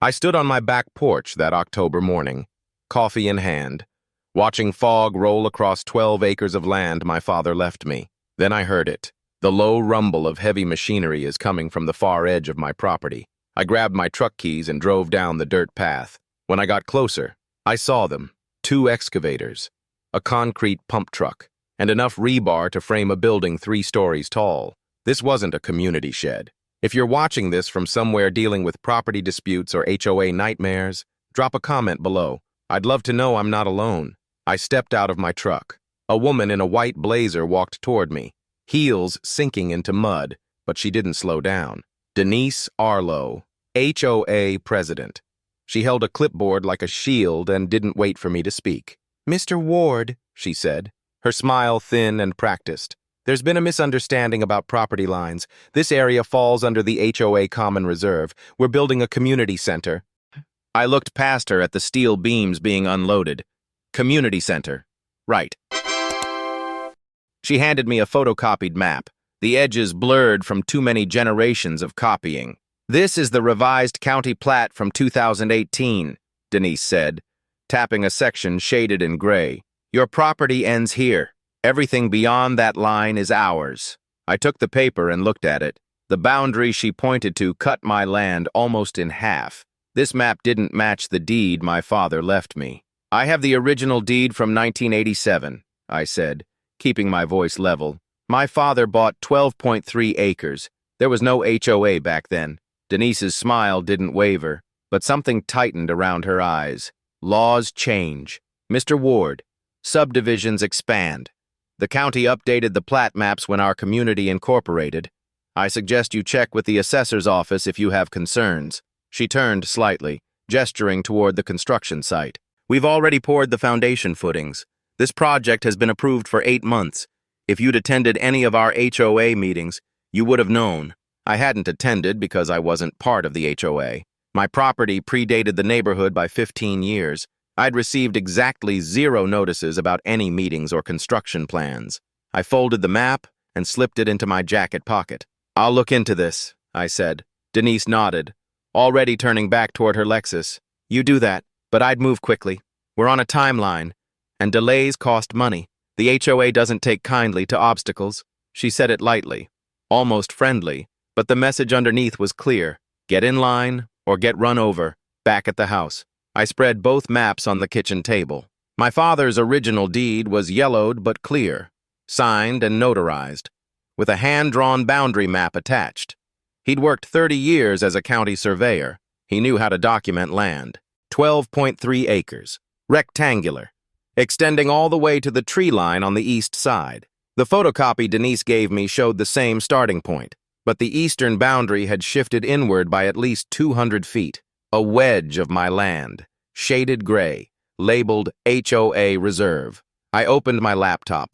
I stood on my back porch that October morning, coffee in hand, watching fog roll across 12 acres of land my father left me. Then I heard it. The low rumble of heavy machinery is coming from the far edge of my property. I grabbed my truck keys and drove down the dirt path. When I got closer, I saw them. 2 excavators, a concrete pump truck, and enough rebar to frame a building 3 stories tall. This wasn't a community shed. If you're watching this from somewhere dealing with property disputes or HOA nightmares, drop a comment below. I'd love to know I'm not alone. I stepped out of my truck. A woman in a white blazer walked toward me, heels sinking into mud, but she didn't slow down. Denise Arlo, HOA president. She held a clipboard like a shield and didn't wait for me to speak. "Mr. Ward," she said, her smile thin and practiced. "There's been a misunderstanding about property lines. This area falls under the HOA Common Reserve. We're building a community center." I looked past her at the steel beams being unloaded. Community center. Right. She handed me a photocopied map, the edges blurred from too many generations of copying. "This is the revised county plat from 2018, Denise said, tapping a section shaded in gray. "Your property ends here. Everything beyond that line is ours." I took the paper and looked at it. The boundary she pointed to cut my land almost in half. This map didn't match the deed my father left me. "I have the original deed from 1987, I said, keeping my voice level. "My father bought 12.3 acres. There was no HOA back then." Denise's smile didn't waver, but something tightened around her eyes. "Laws change. Mr. Ward, subdivisions expand. The county updated the plat maps when our community incorporated. I suggest you check with the assessor's office if you have concerns." She turned slightly, gesturing toward the construction site. "We've already poured the foundation footings. This project has been approved for 8 months. If you'd attended any of our HOA meetings, you would have known. I hadn't attended because I wasn't part of the HOA. My property predated the neighborhood by 15 years. I'd received exactly 0 notices about any meetings or construction plans. I folded the map and slipped it into my jacket pocket. "I'll look into this," I said. Denise nodded, already turning back toward her Lexus. "You do that, but I'd move quickly. We're on a timeline, and delays cost money. The HOA doesn't take kindly to obstacles." She said it lightly, almost friendly, but the message underneath was clear. Get in line or get run over, back at the house. I spread both maps on the kitchen table. My father's original deed was yellowed but clear, signed and notarized, with a hand-drawn boundary map attached. He'd worked 30 years as a county surveyor. He knew how to document land. 12.3 acres, rectangular, extending all the way to the tree line on the east side. The photocopy Denise gave me showed the same starting point, but the eastern boundary had shifted inward by at least 200 feet. A wedge of my land, shaded gray, labeled HOA Reserve. I opened my laptop,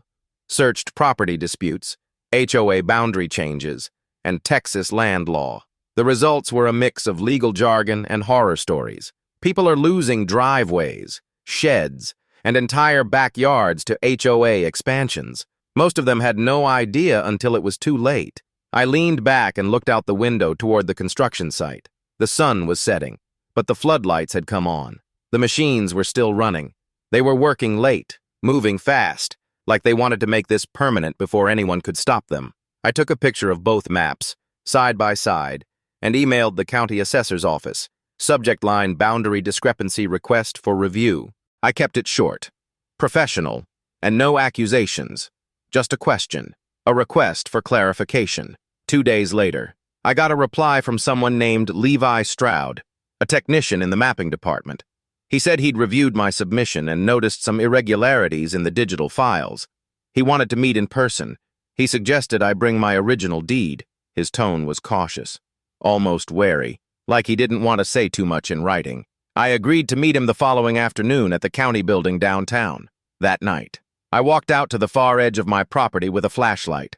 searched property disputes, HOA boundary changes, and Texas land law. The results were a mix of legal jargon and horror stories. People are losing driveways, sheds, and entire backyards to HOA expansions. Most of them had no idea until it was too late. I leaned back and looked out the window toward the construction site. The sun was setting, but the floodlights had come on. The machines were still running. They were working late, moving fast, like they wanted to make this permanent before anyone could stop them. I took a picture of both maps, side by side, and emailed the county assessor's office. Subject line: boundary discrepancy request for review. I kept it short, professional, and no accusations. Just a question, a request for clarification. 2 days later, I got a reply from someone named Levi Stroud, a technician in the mapping department. He said he'd reviewed my submission and noticed some irregularities in the digital files. He wanted to meet in person. He suggested I bring my original deed. His tone was cautious, almost wary, like he didn't want to say too much in writing. I agreed to meet him the following afternoon at the county building downtown. That night, I walked out to the far edge of my property with a flashlight,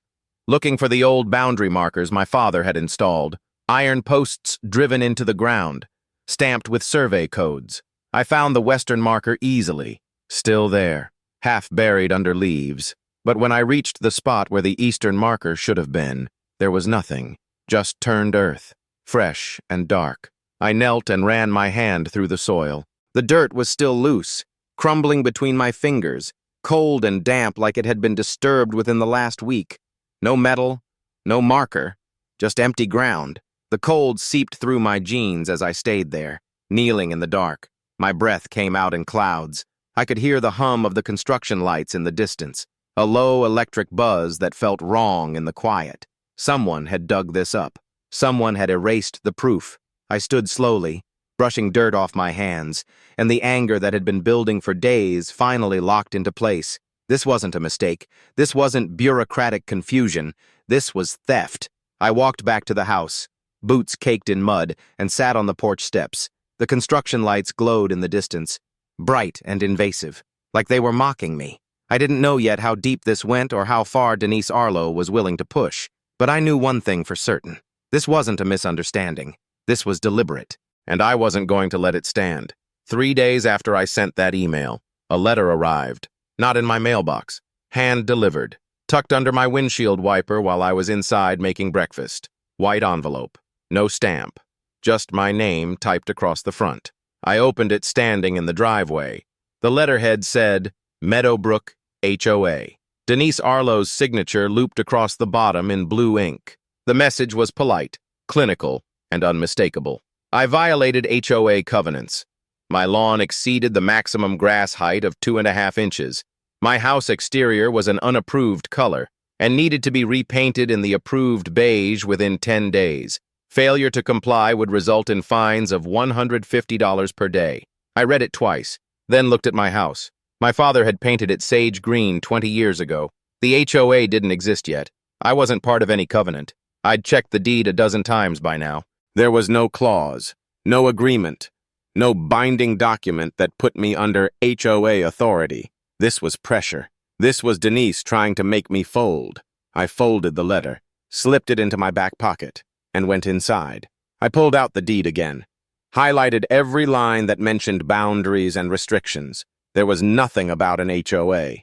looking for the old boundary markers my father had installed, iron posts driven into the ground, stamped with survey codes. I found the western marker easily, still there, half buried under leaves. But when I reached the spot where the eastern marker should have been, there was nothing, just turned earth, fresh and dark. I knelt and ran my hand through the soil. The dirt was still loose, crumbling between my fingers, cold and damp like it had been disturbed within the last week. No metal, no marker, just empty ground. The cold seeped through my jeans as I stayed there, kneeling in the dark. My breath came out in clouds. I could hear the hum of the construction lights in the distance, a low electric buzz that felt wrong in the quiet. Someone had dug this up. Someone had erased the proof. I stood slowly, brushing dirt off my hands, and the anger that had been building for days finally locked into place. This wasn't a mistake. This wasn't bureaucratic confusion. This was theft. I walked back to the house, boots caked in mud, and sat on the porch steps. The construction lights glowed in the distance, bright and invasive, like they were mocking me. I didn't know yet how deep this went or how far Denise Arlo was willing to push, but I knew one thing for certain. This wasn't a misunderstanding. This was deliberate, and I wasn't going to let it stand. 3 days after I sent that email, a letter arrived, not in my mailbox, hand-delivered, tucked under my windshield wiper while I was inside making breakfast. White envelope, no stamp, just my name typed across the front. I opened it standing in the driveway. The letterhead said, Meadowbrook, HOA. Denise Arlo's signature looped across the bottom in blue ink. The message was polite, clinical, and unmistakable. I violated HOA covenants. My lawn exceeded the maximum grass height of 2.5 inches. My house exterior was an unapproved color and needed to be repainted in the approved beige within 10 days. Failure to comply would result in fines of $150 per day. I read it twice, then looked at my house. My father had painted it sage green 20 years ago. The HOA didn't exist yet. I wasn't part of any covenant. I'd checked the deed a dozen times by now. There was no clause, no agreement, no binding document that put me under HOA authority. This was pressure. This was Denise trying to make me fold. I folded the letter, slipped it into my back pocket, and went inside. I pulled out the deed again, highlighted every line that mentioned boundaries and restrictions. There was nothing about an HOA,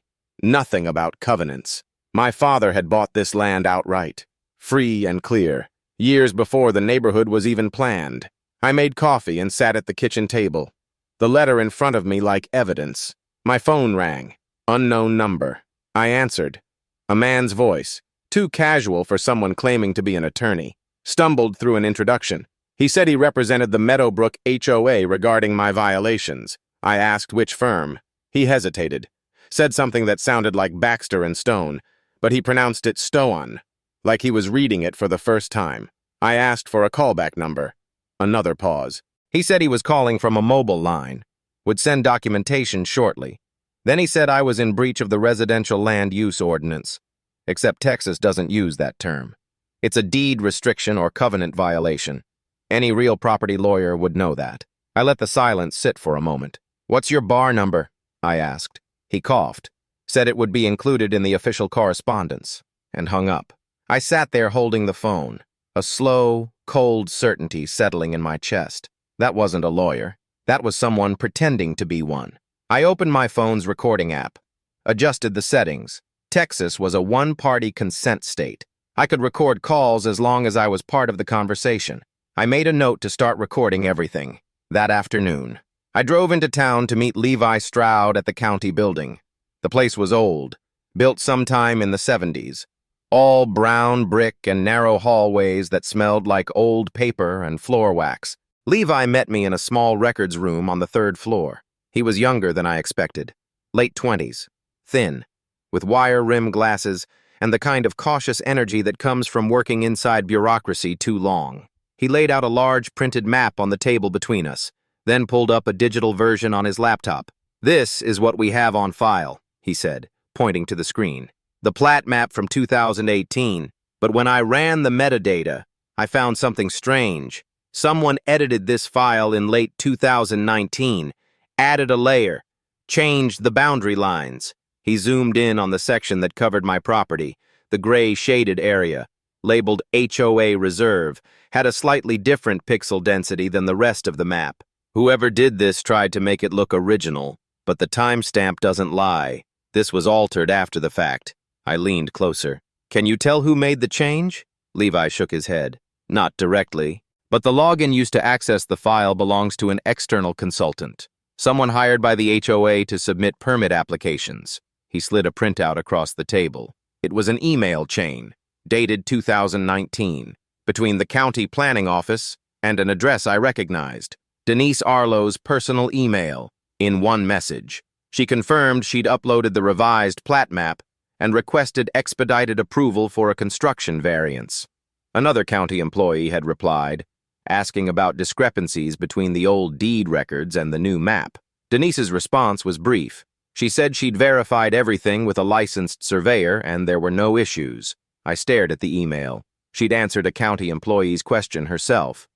nothing about covenants. My father had bought this land outright, free and clear, years before the neighborhood was even planned. I made coffee and sat at the kitchen table, the letter in front of me like evidence. My phone rang. Unknown number. I answered. A man's voice, too casual for someone claiming to be an attorney, stumbled through an introduction. He said he represented the Meadowbrook HOA regarding my violations. I asked which firm. He hesitated, said something that sounded like Baxter and Stone, but he pronounced it Stoan, like he was reading it for the first time. I asked for a callback number. Another pause. He said he was calling from a mobile line, would send documentation shortly. Then he said I was in breach of the Residential Land Use Ordinance, except Texas doesn't use that term. It's a deed restriction or covenant violation. Any real property lawyer would know that. I let the silence sit for a moment. What's your bar number? I asked. He coughed, said it would be included in the official correspondence, and hung up. I sat there holding the phone, a slow, cold certainty settling in my chest. That wasn't a lawyer. That was someone pretending to be one. I opened my phone's recording app, adjusted the settings. Texas was a one-party consent state. I could record calls as long as I was part of the conversation. I made a note to start recording everything. That afternoon, I drove into town to meet Levi Stroud at the county building. The place was old, built sometime in the 70s. All brown brick and narrow hallways that smelled like old paper and floor wax. Levi met me in a small records room on the 3rd floor. He was younger than I expected, late 20s, thin, with wire-rimmed glasses and the kind of cautious energy that comes from working inside bureaucracy too long. He laid out a large printed map on the table between us, then pulled up a digital version on his laptop. This is what we have on file, he said, pointing to the screen. The plat map from 2018, but when I ran the metadata, I found something strange. Someone edited this file in late 2019, added a layer, changed the boundary lines. He zoomed in on the section that covered my property, the gray shaded area, labeled HOA Reserve, had a slightly different pixel density than the rest of the map. Whoever did this tried to make it look original, but the timestamp doesn't lie. This was altered after the fact. I leaned closer. Can you tell who made the change? Levi shook his head. Not directly. But the login used to access the file belongs to an external consultant, someone hired by the HOA to submit permit applications. He slid a printout across the table. It was an email chain, dated 2019, between the county planning office and an address I recognized, Denise Arlo's personal email, in one message. She confirmed she'd uploaded the revised plat map and requested expedited approval for a construction variance. Another county employee had replied, asking about discrepancies between the old deed records and the new map. Denise's response was brief. She said she'd verified everything with a licensed surveyor and there were no issues. I stared at the email. She'd answered a county employee's question herself.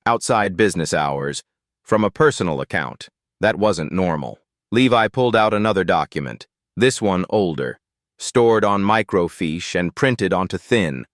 Outside business hours, from a personal account. That wasn't normal. Levi pulled out another document, this one older, stored on microfiche and printed onto thin,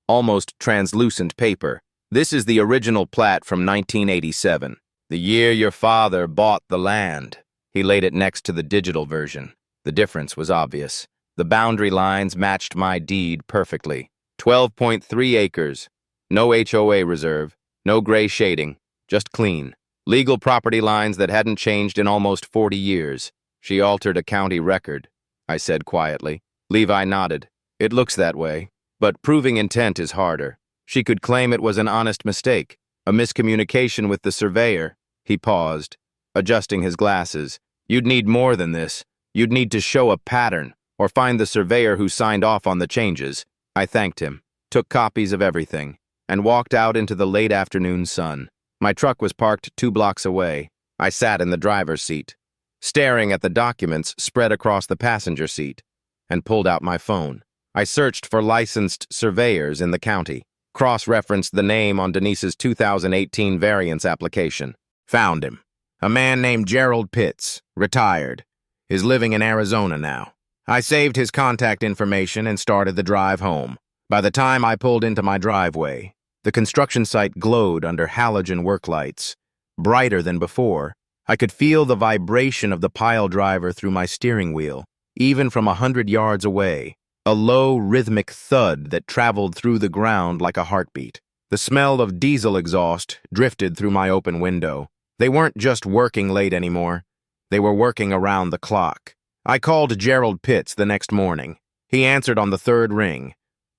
almost translucent paper. This is the original plat from 1987, the year your father bought the land. He laid it next to the digital version. The difference was obvious. The boundary lines matched my deed perfectly. 12.3 acres, no HOA reserve, no gray shading, just clean. Legal property lines that hadn't changed in almost 40 years. She altered a county record, I said quietly. Levi nodded. It looks that way, but proving intent is harder. She could claim it was an honest mistake, a miscommunication with the surveyor. He paused, adjusting his glasses. You'd need more than this. You'd need to show a pattern, or find the surveyor who signed off on the changes. I thanked him, took copies of everything, and walked out into the late afternoon sun. My truck was parked 2 blocks away. I sat in the driver's seat, staring at the documents spread across the passenger seat, and pulled out my phone. I searched for licensed surveyors in the county, cross-referenced the name on Denise's 2018 variance application. Found him. A man named Gerald Pitts, retired, is living in Arizona now. I saved his contact information and started the drive home. By the time I pulled into my driveway, the construction site glowed under halogen work lights, brighter than before. I could feel the vibration of the pile driver through my steering wheel, even from 100 yards away, a low, rhythmic thud that traveled through the ground like a heartbeat. The smell of diesel exhaust drifted through my open window. They weren't just working late anymore. They were working around the clock. I called Gerald Pitts the next morning. He answered on the 3rd ring,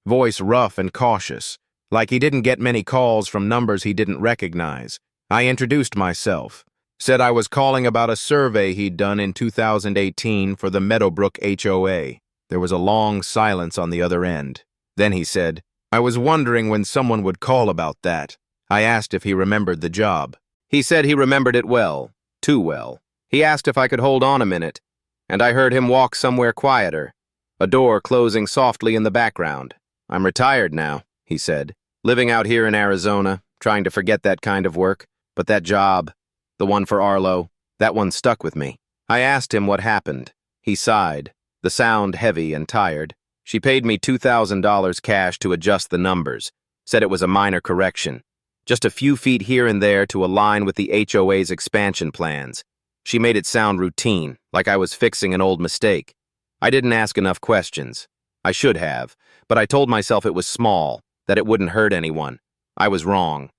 voice rough and cautious, like he didn't get many calls from numbers he didn't recognize. I introduced myself, said I was calling about a survey he'd done in 2018 for the Meadowbrook HOA. There was a long silence on the other end. Then he said, I was wondering when someone would call about that. I asked if he remembered the job. He said he remembered it well, too well. He asked if I could hold on a minute, and I heard him walk somewhere quieter, a door closing softly in the background. I'm retired now, he said. Living out here in Arizona, trying to forget that kind of work, but that job, the one for Arlo, that one stuck with me. I asked him what happened. He sighed, the sound heavy and tired. She paid me $2,000 cash to adjust the numbers, said it was a minor correction, just a few feet here and there to align with the HOA's expansion plans. She made it sound routine, like I was fixing an old mistake. I didn't ask enough questions. I should have, but I told myself it was small, that it wouldn't hurt anyone. I was wrong.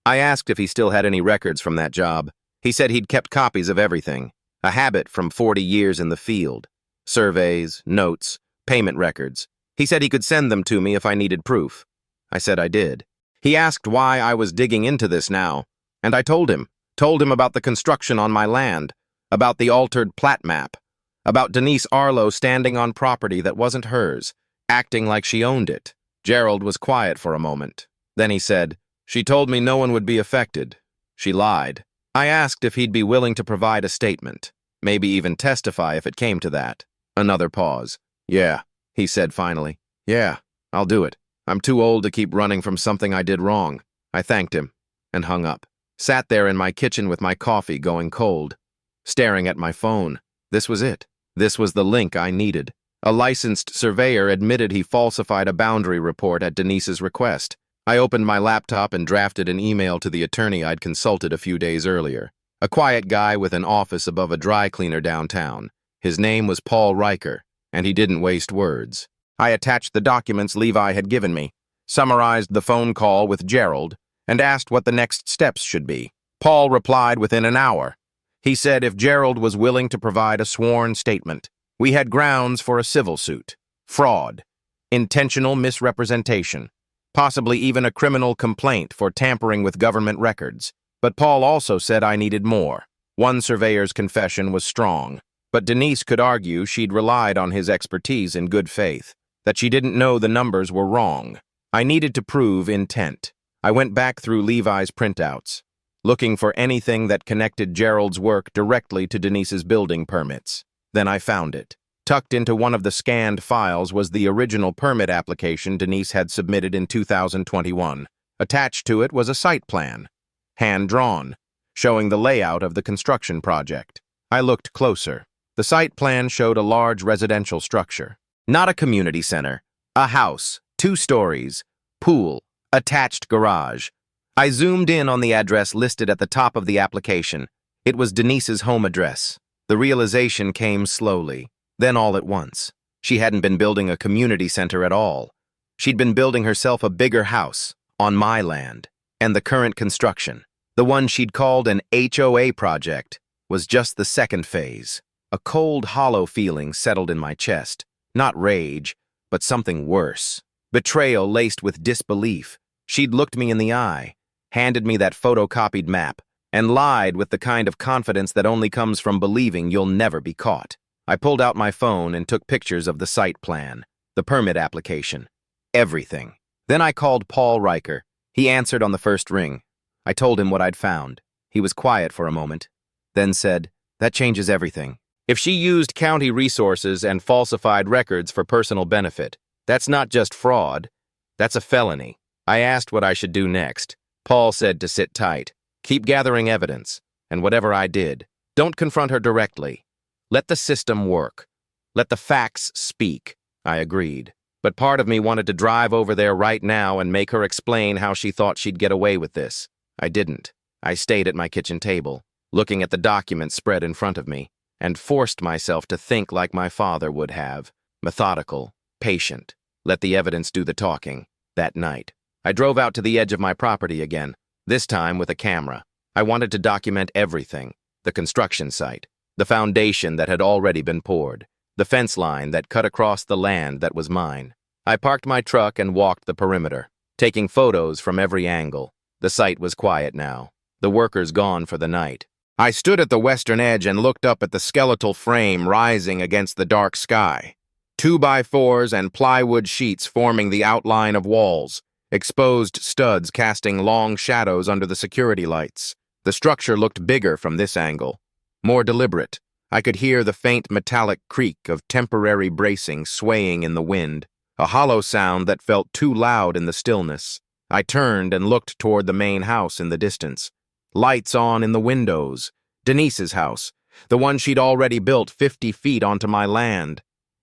I asked if he still had any records from that job. He said he'd kept copies of everything, a habit from 40 years in the field. Surveys, notes, payment records. He said he could send them to me if I needed proof. I said I did. He asked why I was digging into this now, and I told him about the construction on my land, about the altered plat map, about Denise Arlo standing on property that wasn't hers, acting like she owned it. Gerald was quiet for a moment. Then he said, she told me no one would be affected. She lied. I asked if he'd be willing to provide a statement, maybe even testify if it came to that. Another pause. Yeah, he said finally. Yeah, I'll do it. I'm too old to keep running from something I did wrong. I thanked him and hung up. Sat there in my kitchen with my coffee going cold, staring at my phone. This was it. This was the link I needed. A licensed surveyor admitted he falsified a boundary report at Denise's request. I opened my laptop and drafted an email to the attorney I'd consulted a few days earlier. A quiet guy with an office above a dry cleaner downtown. His name was Paul Riker, and he didn't waste words. I attached the documents Levi had given me, summarized the phone call with Gerald, and asked what the next steps should be. Paul replied within an hour. He said if Gerald was willing to provide a sworn statement, we had grounds for a civil suit, fraud, intentional misrepresentation, possibly even a criminal complaint for tampering with government records. But Paul also said I needed more. One surveyor's confession was strong, but Denise could argue she'd relied on his expertise in good faith, that she didn't know the numbers were wrong. I needed to prove intent. I went back through Levi's printouts, looking for anything that connected Gerald's work directly to Denise's building permits. Then I found it. Tucked into one of the scanned files was the original permit application Denise had submitted in 2021. Attached to it was a site plan, hand-drawn, showing the layout of the construction project. I looked closer. The site plan showed a large residential structure. Not a community center. A house, 2 stories, pool, attached garage. I zoomed in on the address listed at the top of the application. It was Denise's home address. The realization came slowly, then all at once. She hadn't been building a community center at all. She'd been building herself a bigger house, on my land. And the current construction, the one she'd called an HOA project, was just the second phase. A cold, hollow feeling settled in my chest. Not rage, but something worse. Betrayal laced with disbelief. She'd looked me in the eye, handed me that photocopied map, and lied with the kind of confidence that only comes from believing you'll never be caught. I pulled out my phone and took pictures of the site plan, the permit application, everything. Then I called Paul Riker. He answered on the first ring. I told him what I'd found. He was quiet for a moment, then said, "That changes everything. If she used county resources and falsified records for personal benefit, that's not just fraud, that's a felony." I asked what I should do next. Paul said to sit tight, keep gathering evidence, and whatever I did, don't confront her directly. Let the system work. Let the facts speak. I agreed. But part of me wanted to drive over there right now and make her explain how she thought she'd get away with this. I didn't. I stayed at my kitchen table, looking at the documents spread in front of me, and forced myself to think like my father would have, methodical, patient. Let the evidence do the talking. That night, I drove out to the edge of my property again, this time with a camera. I wanted to document everything: the construction site, the foundation that had already been poured, the fence line that cut across the land that was mine. I parked my truck and walked the perimeter, taking photos from every angle. The site was quiet now, the workers gone for the night. I stood at the western edge and looked up at the skeletal frame rising against the dark sky. 2x4s and plywood sheets forming the outline of walls, exposed studs casting long shadows under the security lights. The structure looked bigger from this angle, more deliberate. I could hear the faint metallic creak of temporary bracing swaying in the wind, a hollow sound that felt too loud in the stillness. I turned and looked toward the main house in the distance. Lights on in the windows. Denise's house, the one she'd already built 50 feet onto my land.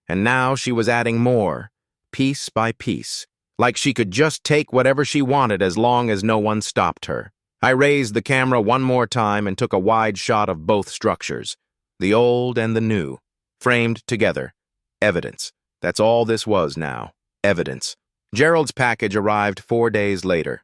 And now she was adding more, piece by piece, like she could just take whatever she wanted as long as no one stopped her. I raised the camera one more time and took a wide shot of both structures, the old and the new, framed together. Evidence. That's all this was now. Evidence. Gerald's package arrived 4 days later.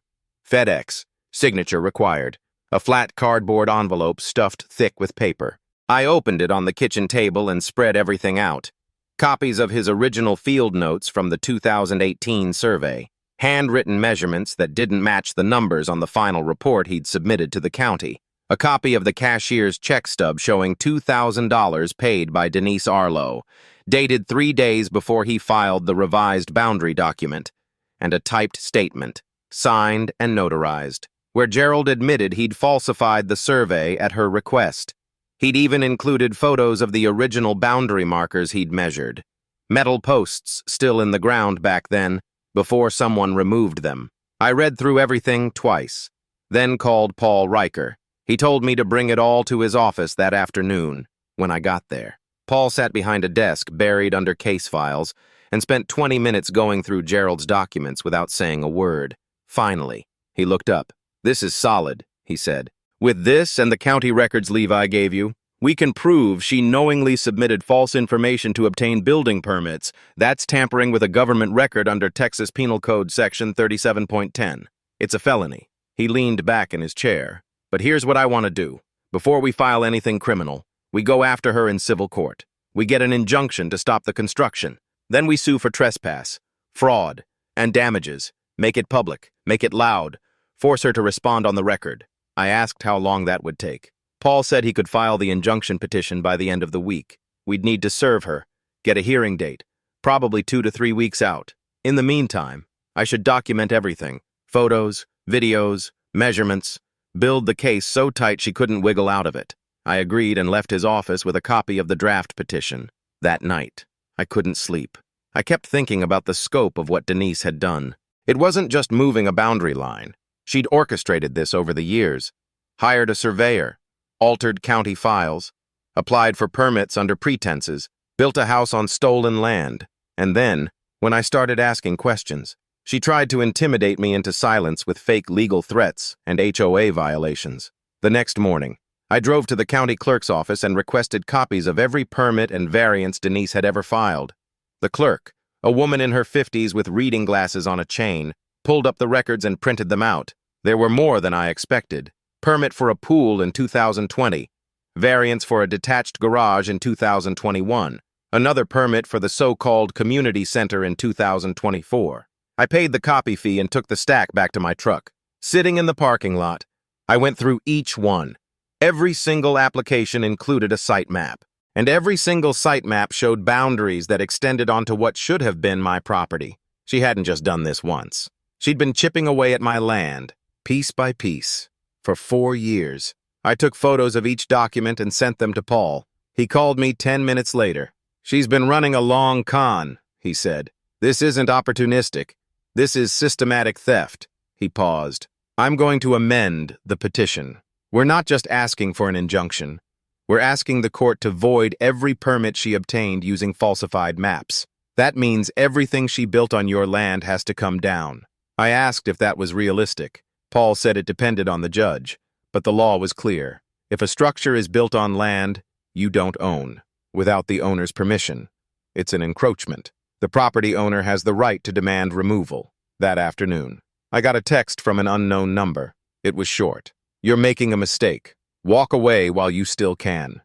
FedEx. Signature required. A flat cardboard envelope stuffed thick with paper. I opened it on the kitchen table and spread everything out. Copies of his original field notes from the 2018 survey. Handwritten measurements that didn't match the numbers on the final report he'd submitted to the county. A copy of the cashier's check stub showing $2,000 paid by Denise Arlo, dated 3 days before he filed the revised boundary document, and a typed statement, signed and notarized, where Gerald admitted he'd falsified the survey at her request. He'd even included photos of the original boundary markers he'd measured. Metal posts still in the ground back then, before someone removed them. I read through everything twice, then called Paul Riker. He told me to bring it all to his office that afternoon. When I got there, Paul sat behind a desk buried under case files and spent 20 minutes going through Gerald's documents without saying a word. Finally, he looked up. "This is solid," he said. "With this and the county records Levi gave you, we can prove she knowingly submitted false information to obtain building permits. That's tampering with a government record under Texas Penal Code Section 37.10. It's a felony. He leaned back in his chair. But here's what I want to do. Before we file anything criminal, we go after her in civil court. We get an injunction to stop the construction. Then we sue for trespass, fraud, and damages. Make it public, make it loud, force her to respond on the record. I asked how long that would take. Paul said he could file the injunction petition by the end of the week. We'd need to serve her, get a hearing date, probably 2 to 3 weeks out. In the meantime, I should document everything, photos, videos, measurements, build the case so tight she couldn't wiggle out of it. I agreed and left his office with a copy of the draft petition. That night, I couldn't sleep. I kept thinking about the scope of what Denise had done. It wasn't just moving a boundary line. She'd orchestrated this over the years, hired a surveyor, altered county files, applied for permits under pretenses, built a house on stolen land, and then, when I started asking questions, she tried to intimidate me into silence with fake legal threats and HOA violations. The next morning, I drove to the county clerk's office and requested copies of every permit and variance Denise had ever filed. The clerk, a woman in her 50s with reading glasses on a chain, pulled up the records and printed them out. There were more than I expected. Permit for a pool in 2020, variance for a detached garage in 2021, another permit for the so-called community center in 2024. I paid the copy fee and took the stack back to my truck. Sitting in the parking lot, I went through each one. Every single application included a site map, and every single site map showed boundaries that extended onto what should have been my property. She hadn't just done this once. She'd been chipping away at my land, piece by piece, for 4 years. I took photos of each document and sent them to Paul. He called me 10 minutes later. "She's been running a long con," he said. "This isn't opportunistic. This is systematic theft." He paused. "I'm going to amend the petition. We're not just asking for an injunction. We're asking the court to void every permit she obtained using falsified maps. That means everything she built on your land has to come down." I asked if that was realistic. Paul said it depended on the judge, but the law was clear. If a structure is built on land you don't own, without the owner's permission, it's an encroachment. The property owner has the right to demand removal. That afternoon, I got a text from an unknown number. It was short. "You're making a mistake. Walk away while you still can."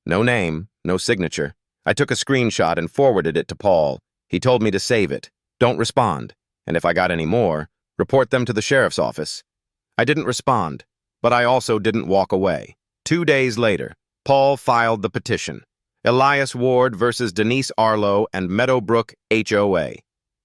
No name, no signature. I took a screenshot and forwarded it to Paul. He told me to save it. Don't respond. And if I got any more, report them to the sheriff's office. I didn't respond, but I also didn't walk away. 2 days later, Paul filed the petition. Elias Ward versus Denise Arlo and Meadowbrook HOA.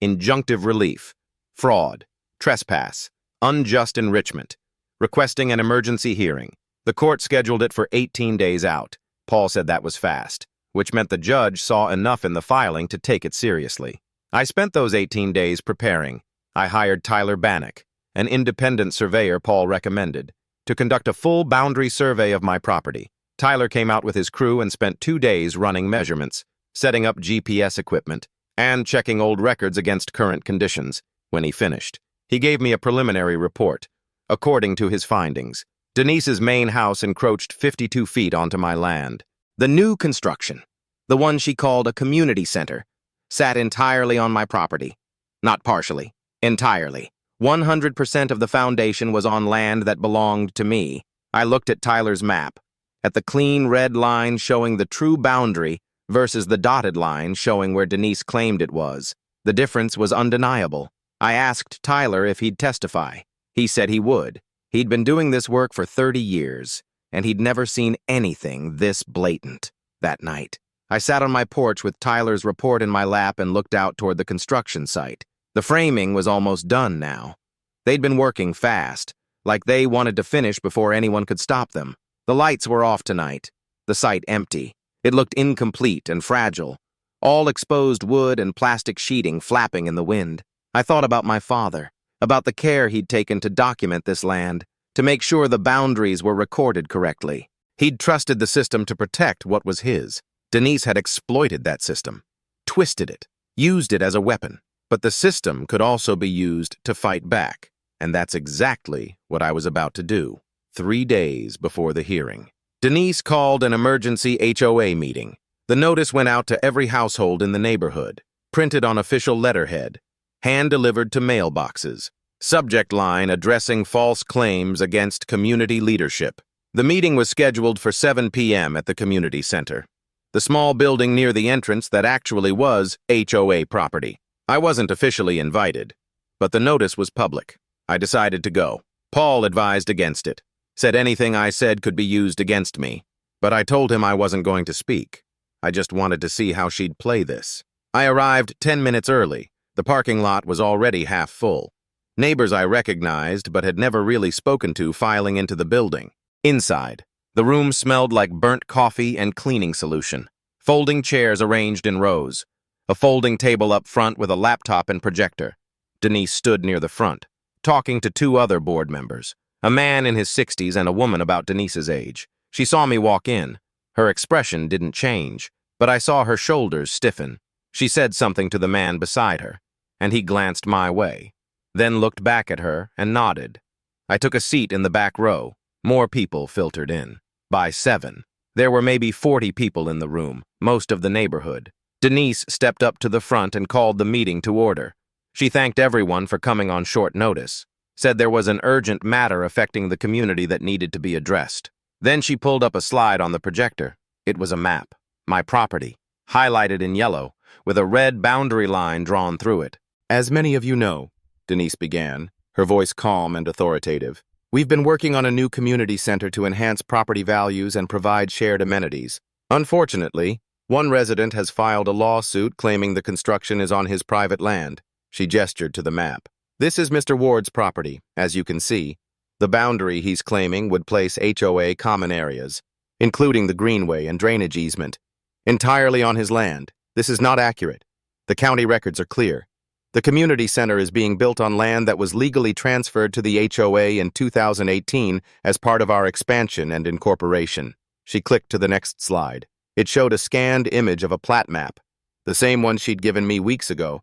Injunctive relief. Fraud. Trespass. Unjust enrichment. Requesting an emergency hearing. The court scheduled it for 18 days out. Paul said that was fast, which meant the judge saw enough in the filing to take it seriously. I spent those 18 days preparing. I hired Tyler Bannock, an independent surveyor Paul recommended, to conduct a full boundary survey of my property. Tyler came out with his crew and spent 2 days running measurements, setting up GPS equipment, and checking old records against current conditions. When he finished, he gave me a preliminary report. According to his findings, Denise's main house encroached 52 feet onto my land. The new construction, the one she called a community center, sat entirely on my property. Not partially, entirely. 100% of the foundation was on land that belonged to me. I looked at Tyler's map, at the clean red line showing the true boundary versus the dotted line showing where Denise claimed it was. The difference was undeniable. I asked Tyler if he'd testify. He said he would. He'd been doing this work for 30 years, and he'd never seen anything this blatant. That night, I sat on my porch with Tyler's report in my lap and looked out toward the construction site. The framing was almost done now. They'd been working fast, like they wanted to finish before anyone could stop them. The lights were off tonight, the site empty. It looked incomplete and fragile, all exposed wood and plastic sheeting flapping in the wind. I thought about my father, about the care he'd taken to document this land, to make sure the boundaries were recorded correctly. He'd trusted the system to protect what was his. Denise had exploited that system, twisted it, used it as a weapon. But the system could also be used to fight back, and that's exactly what I was about to do. 3 days before the hearing, Denise called an emergency HOA meeting. The notice went out to every household in the neighborhood, printed on official letterhead, hand-delivered to mailboxes. Subject line addressing false claims against community leadership. The meeting was scheduled for 7 p.m. at the community center, the small building near the entrance that actually was HOA property. I wasn't officially invited, but the notice was public. I decided to go. Paul advised against it, said anything I said could be used against me, but I told him I wasn't going to speak. I just wanted to see how she'd play this. I arrived 10 minutes early. The parking lot was already half full. Neighbors I recognized but had never really spoken to filing into the building. Inside, the room smelled like burnt coffee and cleaning solution. Folding chairs arranged in rows. A folding table up front with a laptop and projector. Denise stood near the front, talking to 2 other board members, a man in his 60s and a woman about Denise's age. She saw me walk in. Her expression didn't change, but I saw her shoulders stiffen. She said something to the man beside her, and he glanced my way, then looked back at her and nodded. I took a seat in the back row. More people filtered in. By 7, there were maybe 40 people in the room, most of the neighborhood. Denise stepped up to the front and called the meeting to order. She thanked everyone for coming on short notice, said there was an urgent matter affecting the community that needed to be addressed. Then she pulled up a slide on the projector. It was a map, my property, highlighted in yellow, with a red boundary line drawn through it. As many of you know, Denise began, her voice calm and authoritative, we've been working on a new community center to enhance property values and provide shared amenities. Unfortunately, one resident has filed a lawsuit claiming the construction is on his private land. She gestured to the map. This is Mr. Ward's property, as you can see. The boundary he's claiming would place HOA common areas, including the greenway and drainage easement, entirely on his land. This is not accurate. The county records are clear. The community center is being built on land that was legally transferred to the HOA in 2018 as part of our expansion and incorporation. She clicked to the next slide. It showed a scanned image of a plat map, the same one she'd given me weeks ago,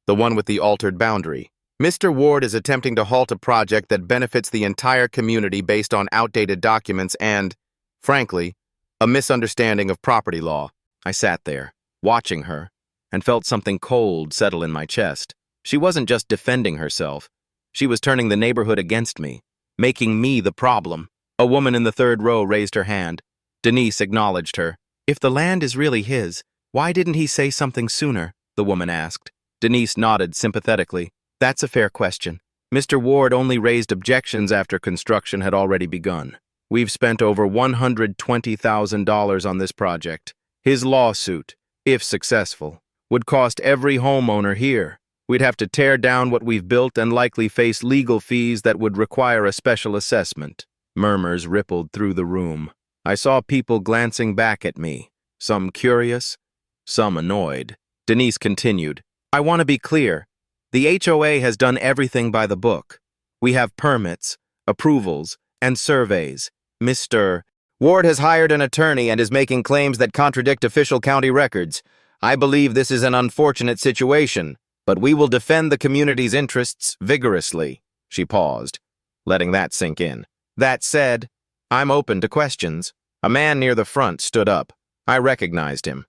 the one with the altered boundary. Mr. Ward is attempting to halt a project that benefits the entire community based on outdated documents and, frankly, a misunderstanding of property law. I sat there, watching her, and felt something cold settle in my chest. She wasn't just defending herself. She was turning the neighborhood against me, making me the problem. A woman in the 3rd row raised her hand. Denise acknowledged her. If the land is really his, why didn't he say something sooner? The woman asked. Denise nodded sympathetically. That's a fair question. Mr. Ward only raised objections after construction had already begun. We've spent over $120,000 on this project. His lawsuit, if successful, would cost every homeowner here. We'd have to tear down what we've built and likely face legal fees that would require a special assessment. Murmurs rippled through the room. I saw people glancing back at me, some curious, some annoyed. Denise continued, I want to be clear. The HOA has done everything by the book. We have permits, approvals, and surveys. Mr. Ward has hired an attorney and is making claims that contradict official county records. I believe this is an unfortunate situation, but we will defend the community's interests vigorously. She paused, letting that sink in. That said, I'm open to questions. A man near the front stood up. I recognized him.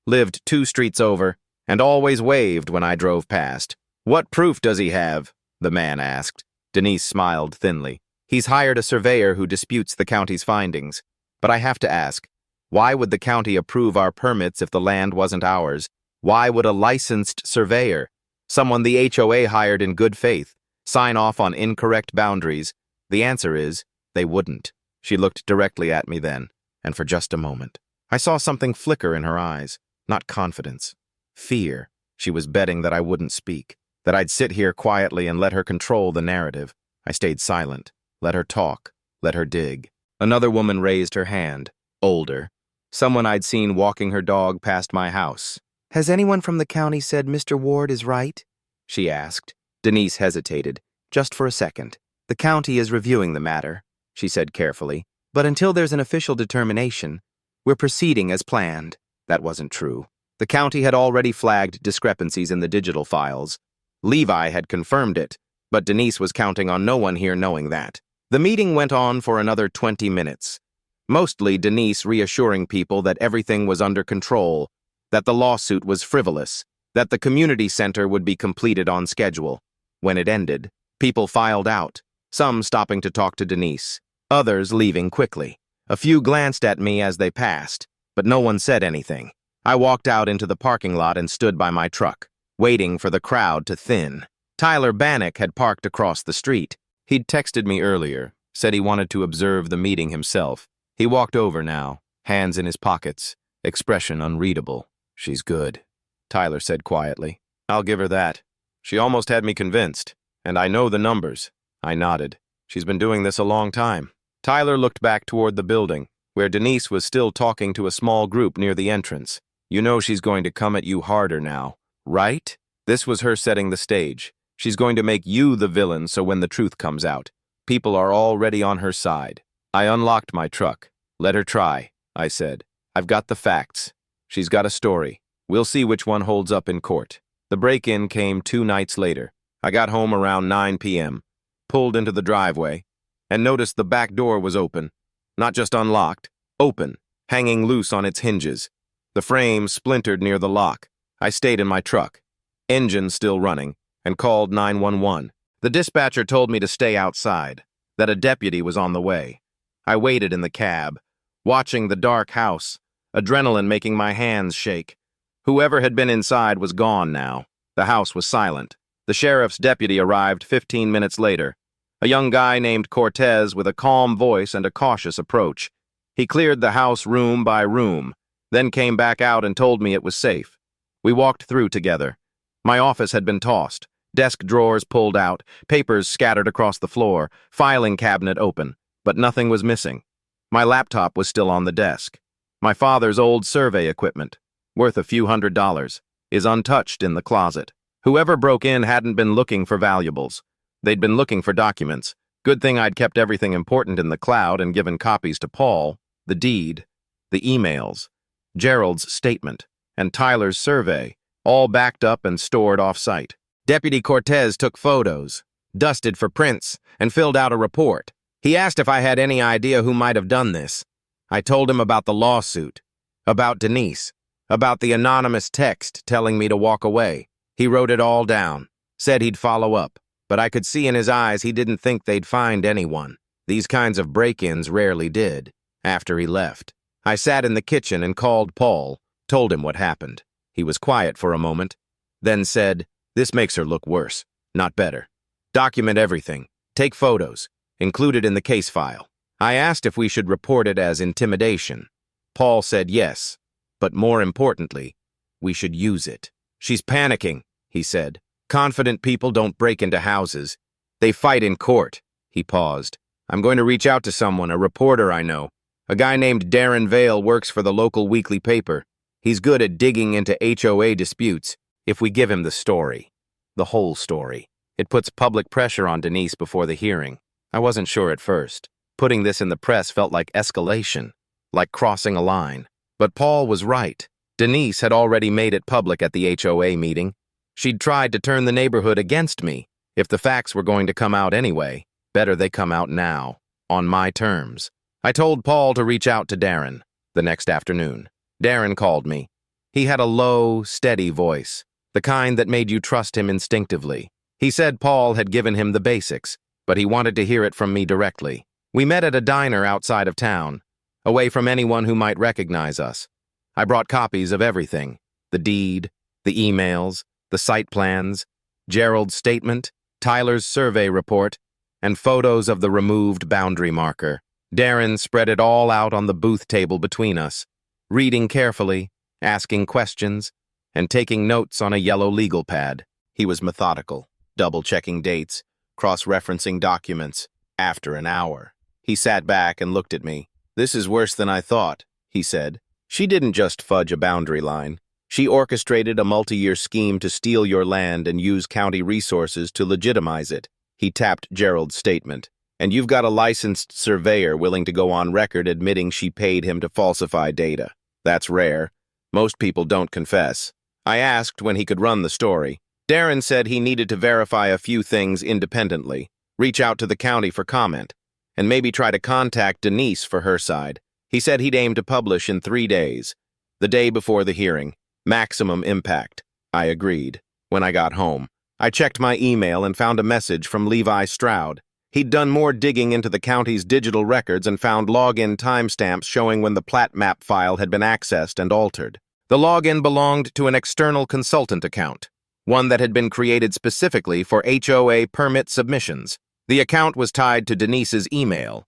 Lived 2 streets over, and always waved when I drove past. What proof does he have? The man asked. Denise smiled thinly. He's hired a surveyor who disputes the county's findings. But I have to ask, why would the county approve our permits if the land wasn't ours? Why would a licensed surveyor, someone the HOA hired in good faith, sign off on incorrect boundaries? The answer is, they wouldn't. She looked directly at me then, and for just a moment. I saw something flicker in her eyes, not confidence. Fear. She was betting that I wouldn't speak, that I'd sit here quietly and let her control the narrative. I stayed silent, let her talk, let her dig. Another woman raised her hand, older, someone I'd seen walking her dog past my house. Has anyone from the county said Mr. Ward is right? She asked. Denise hesitated, just for a second. The county is reviewing the matter, she said carefully, but until there's an official determination, we're proceeding as planned. That wasn't true. The county had already flagged discrepancies in the digital files. Levi had confirmed it, but Denise was counting on no one here knowing that. The meeting went on for another 20 minutes, mostly Denise reassuring people that everything was under control, that the lawsuit was frivolous, that the community center would be completed on schedule. When it ended, People filed out, some stopping to talk to Denise, others leaving quickly. A few glanced at me as they passed, but no one said anything. I walked out into the parking lot and stood by my truck, waiting for the crowd to thin. Tyler Bannock had parked across the street. He'd texted me earlier, said he wanted to observe the meeting himself. He walked over now, hands in his pockets, expression unreadable. "She's good," Tyler said quietly. "I'll give her that. She almost had me convinced, and I know the numbers." I nodded. "She's been doing this a long time." Tyler looked back toward the building, where Denise was still talking to a small group near the entrance. "You know she's going to come at you harder now, right?" This was her setting the stage. She's going to make you the villain so when the truth comes out, people are already on her side. I unlocked my truck. "Let her try," I said. "I've got the facts. She's got a story. We'll see which one holds up in court." The break-in came 2 nights later. I got home around 9 p.m., pulled into the driveway, and noticed the back door was open. Not just unlocked, open, hanging loose on its hinges. The frame splintered near the lock. I stayed in my truck, engine still running, and called 911. The dispatcher told me to stay outside, that a deputy was on the way. I waited in the cab, watching the dark house, adrenaline making my hands shake. Whoever had been inside was gone now. The house was silent. The sheriff's deputy arrived 15 minutes later, a young guy named Cortez with a calm voice and a cautious approach. He cleared the house room by room, then came back out and told me it was safe. We walked through together. My office had been tossed, desk drawers pulled out, papers scattered across the floor, filing cabinet open, but nothing was missing. My laptop was still on the desk. My father's old survey equipment, worth a few $100s, is untouched in the closet. Whoever broke in hadn't been looking for valuables. They'd been looking for documents. Good thing I'd kept everything important in the cloud and given copies to Paul, the deed, the emails, Gerald's statement, and Tyler's survey, all backed up and stored off-site. Deputy Cortez took photos, dusted for prints, and filled out a report. He asked if I had any idea who might have done this. I told him about the lawsuit, about Denise, about the anonymous text telling me to walk away. He wrote it all down, said he'd follow up, but I could see in his eyes he didn't think they'd find anyone. These kinds of break-ins rarely did. After he left, I sat in the kitchen and called Paul, told him what happened. He was quiet for a moment, then said, "This makes her look worse, not better. Document everything. Take photos. Include it in the case file." I asked if we should report it as intimidation. Paul said yes, but more importantly, we should use it. "She's panicking," he said. "Confident people don't break into houses. They fight in court." He paused. "I'm going to reach out to someone, a reporter I know. A guy named Darren Vale works for the local weekly paper. He's good at digging into HOA disputes. If we give him the story, the whole story, it puts public pressure on Denise before the hearing." I wasn't sure at first. Putting this in the press felt like escalation, like crossing a line. But Paul was right. Denise had already made it public at the HOA meeting. She'd tried to turn the neighborhood against me. If the facts were going to come out anyway, better they come out now, on my terms. I told Paul to reach out to Darren the next afternoon. Darren called me. He had a low, steady voice, the kind that made you trust him instinctively. He said Paul had given him the basics, but he wanted to hear it from me directly. We met at a diner outside of town, away from anyone who might recognize us. I brought copies of everything: the deed, the emails, the site plans, Gerald's statement, Tyler's survey report, and photos of the removed boundary marker. Darren spread it all out on the booth table between us, reading carefully, asking questions, and taking notes on a yellow legal pad. He was methodical, double-checking dates, cross-referencing documents. After an hour, he sat back and looked at me. "This is worse than I thought," he said. "She didn't just fudge a boundary line. She orchestrated a multi-year scheme to steal your land and use county resources to legitimize it." He tapped Gerald's statement. "And you've got a licensed surveyor willing to go on record admitting she paid him to falsify data. That's rare. Most people don't confess." I asked when he could run the story. Darren said he needed to verify a few things independently, reach out to the county for comment, and maybe try to contact Denise for her side. He said he'd aim to publish in 3 days, the day before the hearing. Maximum impact. I agreed. When I got home, I checked my email and found a message from Levi Stroud. He'd done more digging into the county's digital records and found login timestamps showing when the plat map file had been accessed and altered. The login belonged to an external consultant account, one that had been created specifically for HOA permit submissions. The account was tied to Denise's email.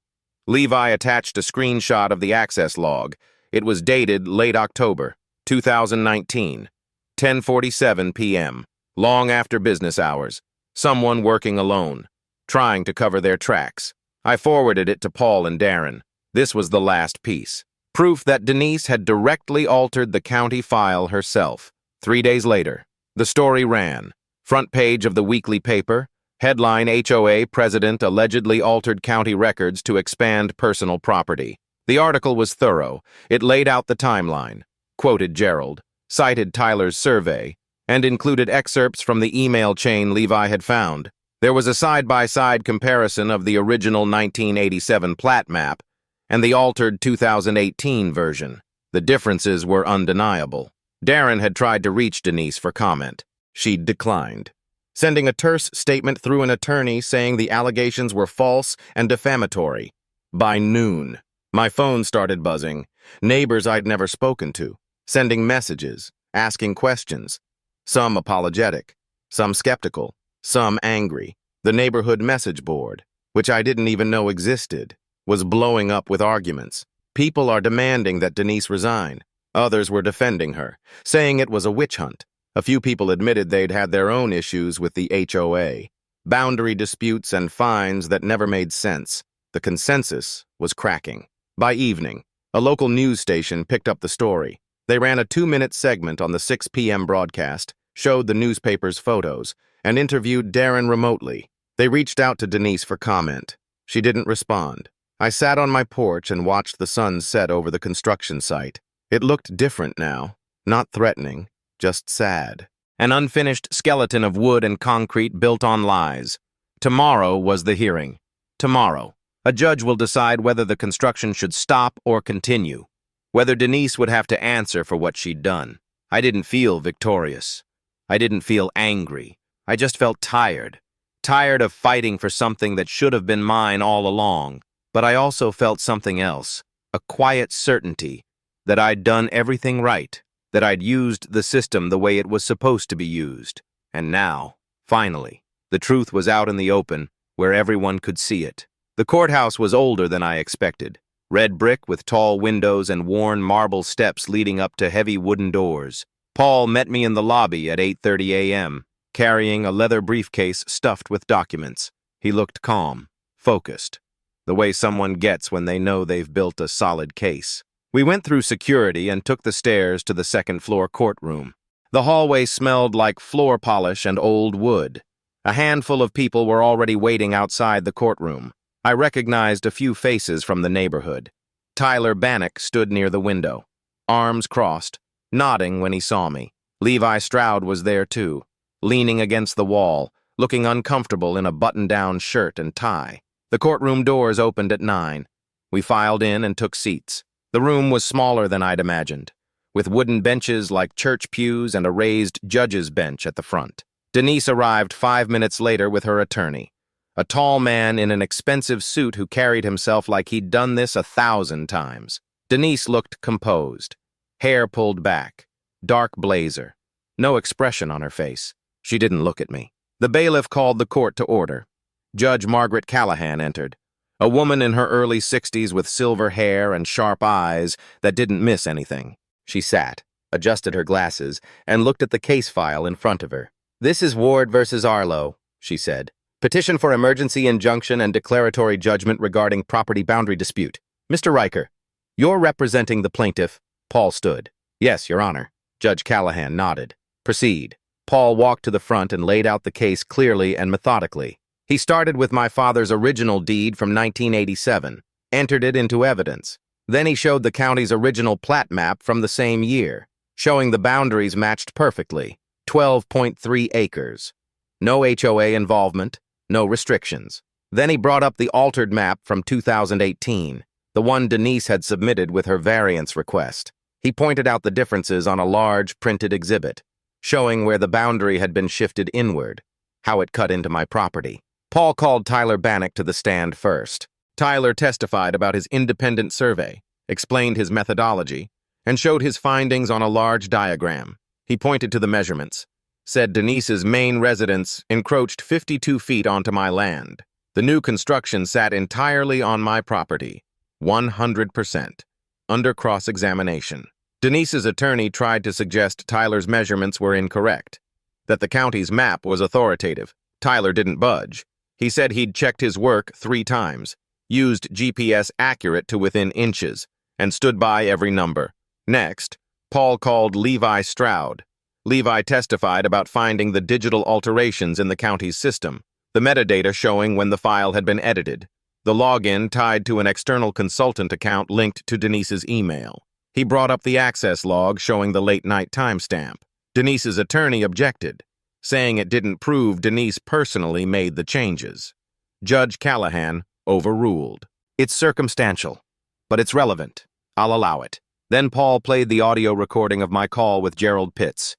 Levi attached a screenshot of the access log. It was dated late October, 2019, 10:47 p.m., long after business hours. Someone working alone, trying to cover their tracks. I forwarded it to Paul and Darren. This was the last piece. Proof that Denise had directly altered the county file herself. 3 days later, the story ran. Front page of the weekly paper. Headline: HOA president allegedly altered county records to expand personal property. The article was thorough. It laid out the timeline, quoted Gerald, cited Tyler's survey, and included excerpts from the email chain Levi had found. There was a side-by-side comparison of the original 1987 plat map and the altered 2018 version. The differences were undeniable. Darren had tried to reach Denise for comment. She'd declined, sending a terse statement through an attorney saying the allegations were false and defamatory. By noon, my phone started buzzing. Neighbors I'd never spoken to, sending messages, asking questions. Some apologetic, some skeptical, some angry. The neighborhood message board, which I didn't even know existed, was blowing up with arguments. People are demanding that Denise resign. Others were defending her, saying it was a witch hunt. A few people admitted they'd had their own issues with the HOA, boundary disputes and fines that never made sense. The consensus was cracking. By evening, a local news station picked up the story. They ran a 2-minute segment on the 6 p.m. broadcast, showed the newspaper's photos, and interviewed Darren remotely. They reached out to Denise for comment. She didn't respond. I sat on my porch and watched the sun set over the construction site. It looked different now, not threatening, just sad. An unfinished skeleton of wood and concrete built on lies. Tomorrow was the hearing. Tomorrow, a judge will decide whether the construction should stop or continue, whether Denise would have to answer for what she'd done. I didn't feel victorious. I didn't feel angry. I just felt tired. Tired of fighting for something that should have been mine all along. But I also felt something else, a quiet certainty that I'd done everything right, that I'd used the system the way it was supposed to be used. And now, finally, the truth was out in the open, where everyone could see it. The courthouse was older than I expected. Red brick with tall windows and worn marble steps leading up to heavy wooden doors. Paul met me in the lobby at 8:30 a.m., carrying a leather briefcase stuffed with documents. He looked calm, focused, the way someone gets when they know they've built a solid case. We went through security and took the stairs to the second-floor courtroom. The hallway smelled like floor polish and old wood. A handful of people were already waiting outside the courtroom. I recognized a few faces from the neighborhood. Tyler Bannock stood near the window, arms crossed, nodding when he saw me. Levi Stroud was there too, leaning against the wall, looking uncomfortable in a button-down shirt and tie. The courtroom doors opened at 9. We filed in and took seats. The room was smaller than I'd imagined, with wooden benches like church pews and a raised judge's bench at the front. Denise arrived 5 minutes later with her attorney, a tall man in an expensive suit who carried himself like he'd done this 1,000 times. Denise looked composed, hair pulled back, dark blazer, no expression on her face. She didn't look at me. The bailiff called the court to order. Judge Margaret Callahan entered, a woman in her early 60s with silver hair and sharp eyes that didn't miss anything. She sat, adjusted her glasses, and looked at the case file in front of her. "This is Ward versus Arlo," she said. "Petition for emergency injunction and declaratory judgment regarding property boundary dispute. Mr. Riker, you're representing the plaintiff." Paul stood. "Yes, Your Honor." Judge Callahan nodded. "Proceed." Paul walked to the front and laid out the case clearly and methodically. He started with my father's original deed from 1987, entered it into evidence. Then he showed the county's original plat map from the same year, showing the boundaries matched perfectly, 12.3 acres. No HOA involvement, no restrictions. Then he brought up the altered map from 2018, the one Denise had submitted with her variance request. He pointed out the differences on a large printed exhibit, showing where the boundary had been shifted inward. how it cut into my property. Paul called Tyler Bannock to the stand first. Tyler testified about his independent survey, explained his methodology, and showed his findings on a large diagram. He pointed to the measurements, said Denise's main residence encroached 52 feet onto my land. The new construction sat entirely on my property, 100%, under cross-examination. Denise's attorney tried to suggest Tyler's measurements were incorrect, that the county's map was authoritative. Tyler didn't budge. He said he'd checked his work 3 times, used GPS accurate to within inches, and stood by every number. Next, Paul called Levi Stroud. Levi testified about finding the digital alterations in the county's system, the metadata showing when the file had been edited, the login tied to an external consultant account linked to Denise's email. He brought up the access log showing the late-night timestamp. Denise's attorney objected, saying it didn't prove Denise personally made the changes. Judge Callahan overruled. It's circumstantial, but it's relevant. I'll allow it. Then Paul played the audio recording of my call with Gerald Pitts.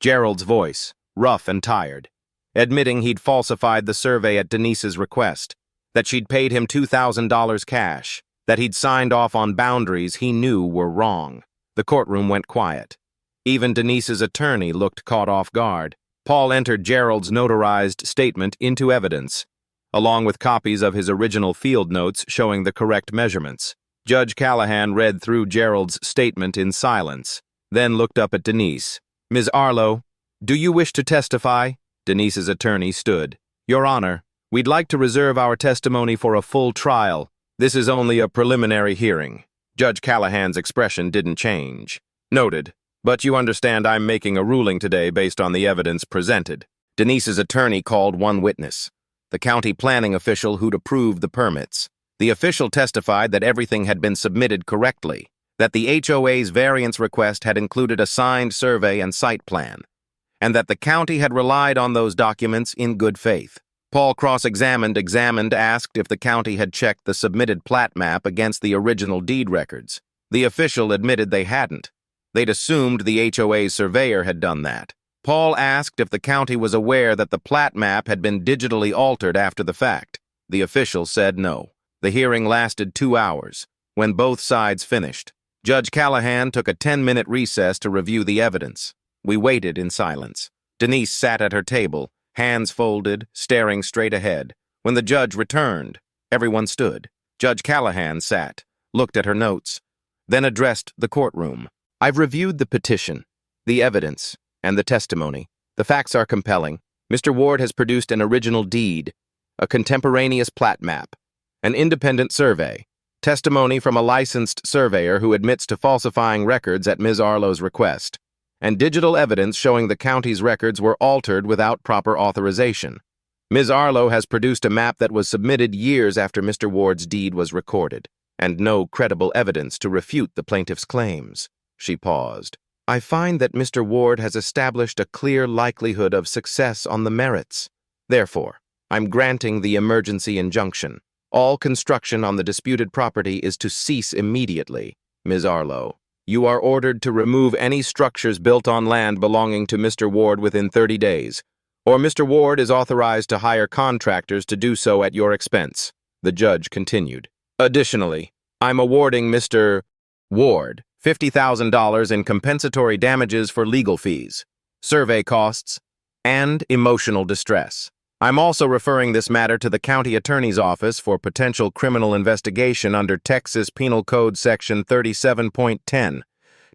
Gerald's voice, rough and tired, admitting he'd falsified the survey at Denise's request, that she'd paid him $2,000 cash, that he'd signed off on boundaries he knew were wrong. The courtroom went quiet. Even Denise's attorney looked caught off guard. Paul entered Gerald's notarized statement into evidence, along with copies of his original field notes showing the correct measurements. Judge Callahan read through Gerald's statement in silence, then looked up at Denise. Ms. Arlo, do you wish to testify? Denise's attorney stood. Your Honor, we'd like to reserve our testimony for a full trial. This is only a preliminary hearing. Judge Callahan's expression didn't change. Noted, but you understand I'm making a ruling today based on the evidence presented. Denise's attorney called one witness, the county planning official who'd approved the permits. The official testified that everything had been submitted correctly, that the HOA's variance request had included a signed survey and site plan, and that the county had relied on those documents in good faith. Paul cross-examined, asked if the county had checked the submitted plat map against the original deed records. The official admitted they hadn't. They'd assumed the HOA's surveyor had done that. Paul asked if the county was aware that the plat map had been digitally altered after the fact. The official said no. The hearing lasted 2 hours. When both sides finished, Judge Callahan took a 10-minute recess to review the evidence. We waited in silence. Denise sat at her table, hands folded, staring straight ahead. When the judge returned, everyone stood. Judge Callahan sat, looked at her notes, then addressed the courtroom. I've reviewed the petition, the evidence, and the testimony. The facts are compelling. Mr. Ward has produced an original deed, a contemporaneous plat map, an independent survey, testimony from a licensed surveyor who admits to falsifying records at Ms. Arlo's request, and digital evidence showing the county's records were altered without proper authorization. Ms. Arlo has produced a map that was submitted years after Mr. Ward's deed was recorded, and no credible evidence to refute the plaintiff's claims. She paused. I find that Mr. Ward has established a clear likelihood of success on the merits. Therefore, I'm granting the emergency injunction. All construction on the disputed property is to cease immediately. Ms. Arlo, you are ordered to remove any structures built on land belonging to Mr. Ward within 30 days, or Mr. Ward is authorized to hire contractors to do so at your expense. The judge continued. Additionally, I'm awarding Mr. Ward $50,000 in compensatory damages for legal fees, survey costs, and emotional distress. I'm also referring this matter to the county attorney's office for potential criminal investigation under Texas Penal Code Section 37.10,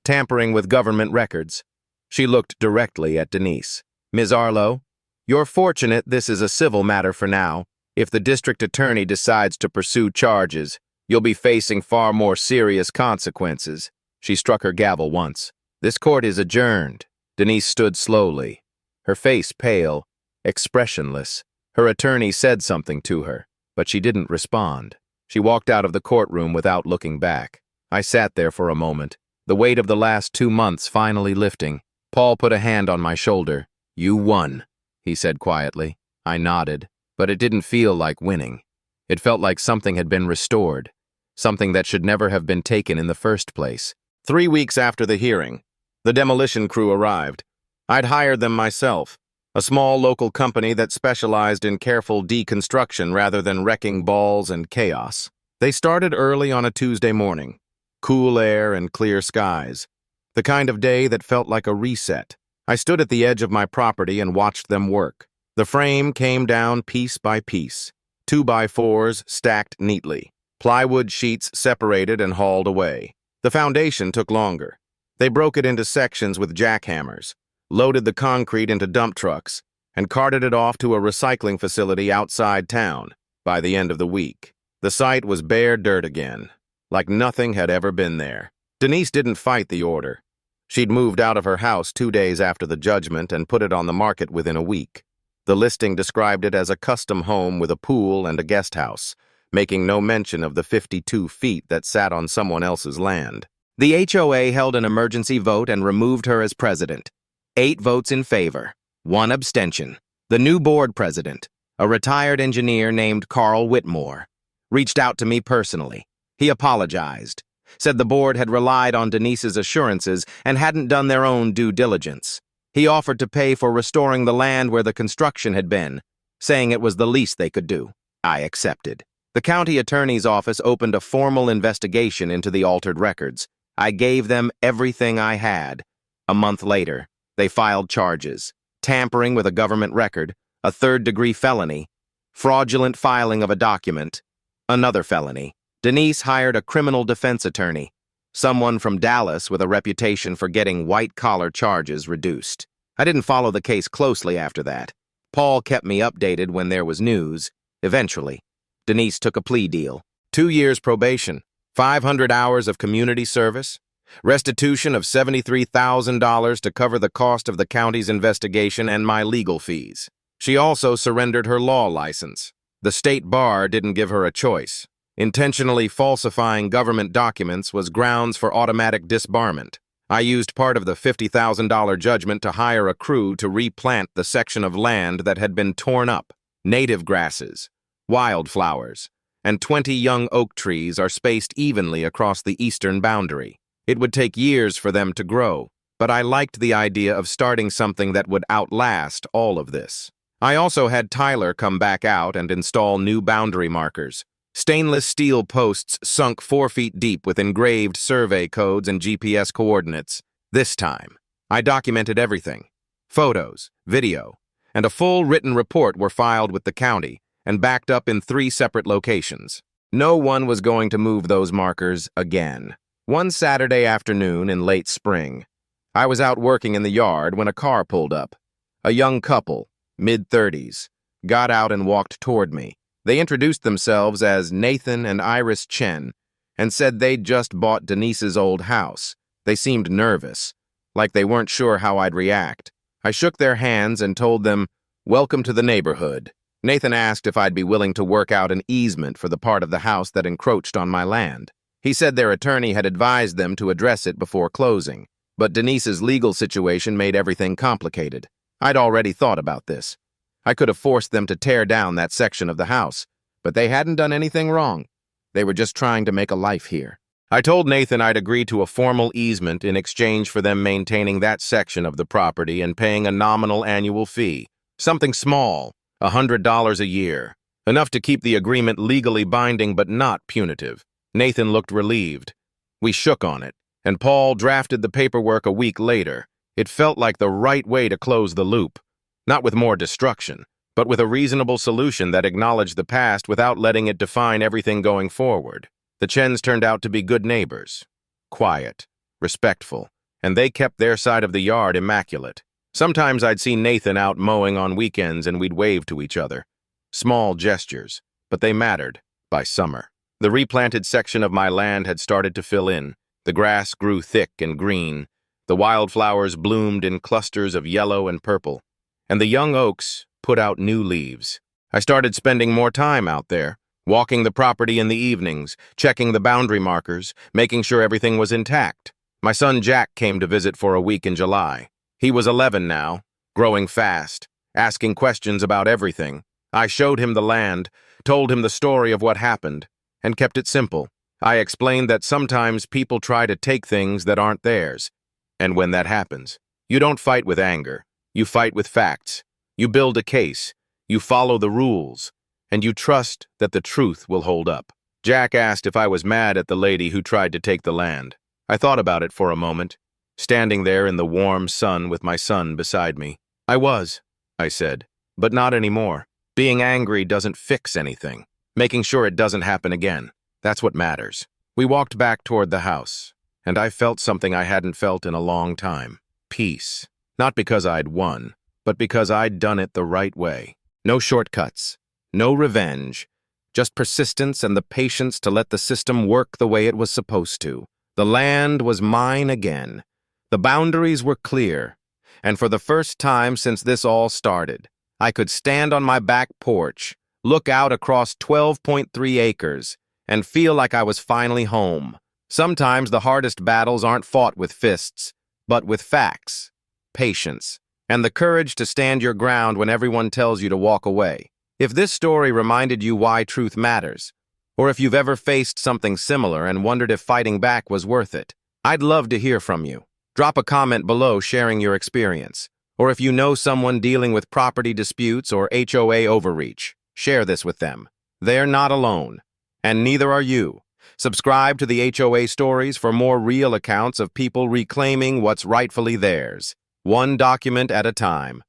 tampering with government records. She looked directly at Denise. Ms. Arlo, you're fortunate this is a civil matter for now. If the district attorney decides to pursue charges, you'll be facing far more serious consequences. She struck her gavel once. This court is adjourned. Denise stood slowly, her face pale, expressionless. Her attorney said something to her, but she didn't respond. She walked out of the courtroom without looking back. I sat there for a moment, the weight of the last 2 months finally lifting. Paul put a hand on my shoulder. You won, he said quietly. I nodded, but it didn't feel like winning. It felt like something had been restored, something that should never have been taken in the first place. 3 weeks after the hearing, the demolition crew arrived. I'd hired them myself. a small local company that specialized in careful deconstruction rather than wrecking balls and chaos. They started early on a Tuesday morning. Cool air and clear skies. The kind of day that felt like a reset. I stood at the edge of my property and watched them work. The frame came down piece by piece. 2x4s stacked neatly. Plywood sheets separated and hauled away. The foundation took longer. They broke it into sections with jackhammers, loaded the concrete into dump trucks, and carted it off to a recycling facility outside town. By the end of the week, the site was bare dirt again, like nothing had ever been there. Denise didn't fight the order. She'd moved out of her house 2 days after the judgment and put it on the market within a week. The listing described it as a custom home with a pool and a guest house, making no mention of the 52 feet that sat on someone else's land. The HOA held an emergency vote and removed her as president. 8 votes in favor, 1 abstention. The new board president, a retired engineer named Carl Whitmore, reached out to me personally. He apologized, said the board had relied on Denise's assurances and hadn't done their own due diligence. He offered to pay for restoring the land where the construction had been, saying it was the least they could do. I accepted. The county attorney's office opened a formal investigation into the altered records. I gave them everything I had. A month later, they filed charges: tampering with a government record, a third-degree felony, fraudulent filing of a document, another felony. Denise hired a criminal defense attorney, someone from Dallas with a reputation for getting white-collar charges reduced. I didn't follow the case closely after that. Paul kept me updated when there was news. Eventually, Denise took a plea deal. 2 years probation, 500 hours of community service, restitution of $73,000 to cover the cost of the county's investigation and my legal fees. She also surrendered her law license. The state bar didn't give her a choice. Intentionally falsifying government documents was grounds for automatic disbarment. I used part of the $50,000 judgment to hire a crew to replant the section of land that had been torn up. Native grasses, wildflowers, and 20 young oak trees are spaced evenly across the eastern boundary. It would take years for them to grow, but I liked the idea of starting something that would outlast all of this. I also had Tyler come back out and install new boundary markers. Stainless steel posts sunk 4 feet deep with engraved survey codes and GPS coordinates. This time, I documented everything. Photos, video, and a full written report were filed with the county and backed up in 3 separate locations. No one was going to move those markers again. One Saturday afternoon in late spring, I was out working in the yard when a car pulled up. A young couple, mid-30s, got out and walked toward me. They introduced themselves as Nathan and Iris Chen and said they'd just bought Denise's old house. They seemed nervous, like they weren't sure how I'd react. I shook their hands and told them, "Welcome to the neighborhood." Nathan asked if I'd be willing to work out an easement for the part of the house that encroached on my land. He said their attorney had advised them to address it before closing, but Denise's legal situation made everything complicated. I'd already thought about this. I could have forced them to tear down that section of the house, but they hadn't done anything wrong. They were just trying to make a life here. I told Nathan I'd agree to a formal easement in exchange for them maintaining that section of the property and paying a nominal annual fee. Something small, $100 a year. Enough to keep the agreement legally binding but not punitive. Nathan looked relieved. We shook on it, and Paul drafted the paperwork a week later. It felt like the right way to close the loop. Not with more destruction, but with a reasonable solution that acknowledged the past without letting it define everything going forward. The Chens turned out to be good neighbors. Quiet, respectful, and they kept their side of the yard immaculate. Sometimes I'd see Nathan out mowing on weekends and we'd wave to each other. Small gestures, but they mattered by summer. The replanted section of my land had started to fill in. The grass grew thick and green. The wildflowers bloomed in clusters of yellow and purple. And the young oaks put out new leaves. I started spending more time out there, walking the property in the evenings, checking the boundary markers, making sure everything was intact. My son Jack came to visit for a week in July. He was 11 now, growing fast, asking questions about everything. I showed him the land, told him the story of what happened, and kept it simple. I explained that sometimes people try to take things that aren't theirs. And when that happens, you don't fight with anger. You fight with facts. You build a case, you follow the rules, and you trust that the truth will hold up. Jack asked if I was mad at the lady who tried to take the land. I thought about it for a moment, standing there in the warm sun with my son beside me. I was, I said, but not anymore. Being angry doesn't fix anything. Making sure it doesn't happen again. That's what matters. We walked back toward the house, and I felt something I hadn't felt in a long time. Peace. Not because I'd won, but because I'd done it the right way. No shortcuts. No revenge. Just persistence and the patience to let the system work the way it was supposed to. The land was mine again. The boundaries were clear. And for the first time since this all started, I could stand on my back porch, look out across 12.3 acres, and feel like I was finally home. Sometimes the hardest battles aren't fought with fists, but with facts, patience, and the courage to stand your ground when everyone tells you to walk away. If this story reminded you why truth matters, or if you've ever faced something similar and wondered if fighting back was worth it, I'd love to hear from you. Drop a comment below sharing your experience. Or if you know someone dealing with property disputes or HOA overreach, share this with them. They're not alone, and neither are you. Subscribe to the HOA Stories for more real accounts of people reclaiming what's rightfully theirs, one document at a time.